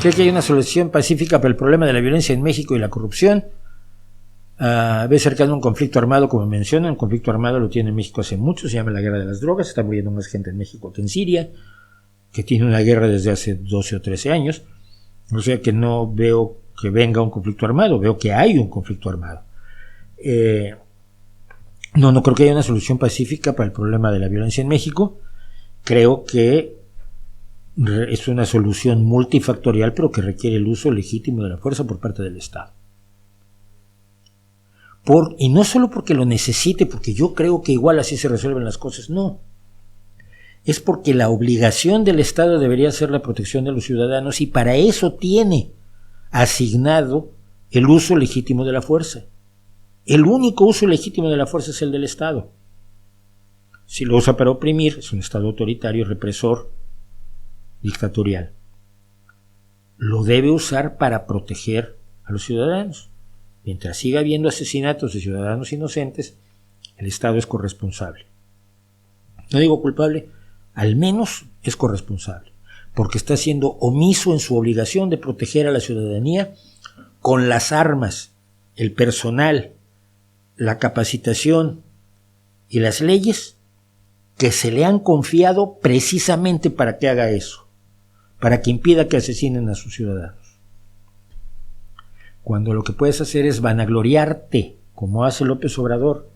¿Cree que hay una solución pacífica para el problema de la violencia en México y la corrupción? Ve cercano un conflicto armado, como mencionan. El conflicto armado lo tiene México hace mucho, se llama la guerra de las drogas. Está muriendo más gente en México que en Siria, que tiene una guerra desde hace 12 o 13 años. O sea que no veo que venga un conflicto armado, veo que hay un conflicto armado. No creo que haya una solución pacífica para el problema de la violencia en México. Creo que es una solución multifactorial, pero que requiere el uso legítimo de la fuerza por parte del Estado. Y no solo porque lo necesite, porque yo creo que igual así se resuelven las cosas, no. Es porque la obligación del Estado debería ser la protección de los ciudadanos, y para eso tiene asignado el uso legítimo de la fuerza. El único uso legítimo de la fuerza es el del Estado. Si lo usa para oprimir, es un Estado autoritario, represor, dictatorial. Lo debe usar para proteger a los ciudadanos. Mientras siga habiendo asesinatos de ciudadanos inocentes, el Estado es corresponsable. No digo culpable, al menos es corresponsable, porque está siendo omiso en su obligación de proteger a la ciudadanía con las armas, el personal, la capacitación y las leyes que se le han confiado precisamente para que haga eso, para que impida que asesinen a sus ciudadanos. Cuando lo que puedes hacer es vanagloriarte, como hace López Obrador,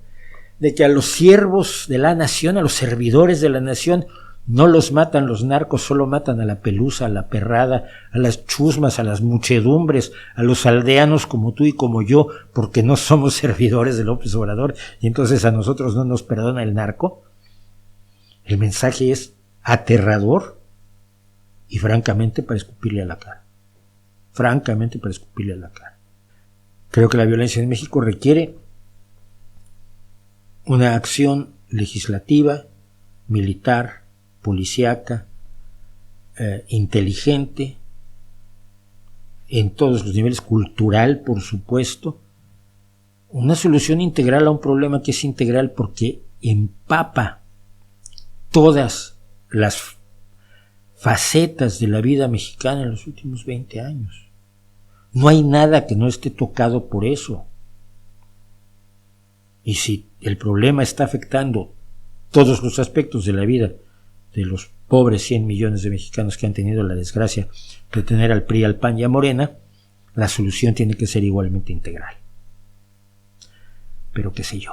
de que a los siervos de la nación, a los servidores de la nación, no los matan los narcos, solo matan a la pelusa, a la perrada, a las chusmas, a las muchedumbres, a los aldeanos como tú y como yo, porque no somos servidores de López Obrador, y entonces a nosotros no nos perdona el narco. El mensaje es aterrador y francamente para escupirle a la cara. Francamente para escupirle a la cara. Creo que la violencia en México requiere una acción legislativa, militar, policíaca, inteligente, en todos los niveles, cultural, por supuesto, una solución integral a un problema que es integral porque empapa todas las facetas de la vida mexicana en los últimos 20 años. No hay nada que no esté tocado por eso. Y si el problema está afectando todos los aspectos de la vida de los pobres 100 millones de mexicanos que han tenido la desgracia de tener al PRI, al PAN y a Morena, la solución tiene que ser igualmente integral. Pero qué sé yo.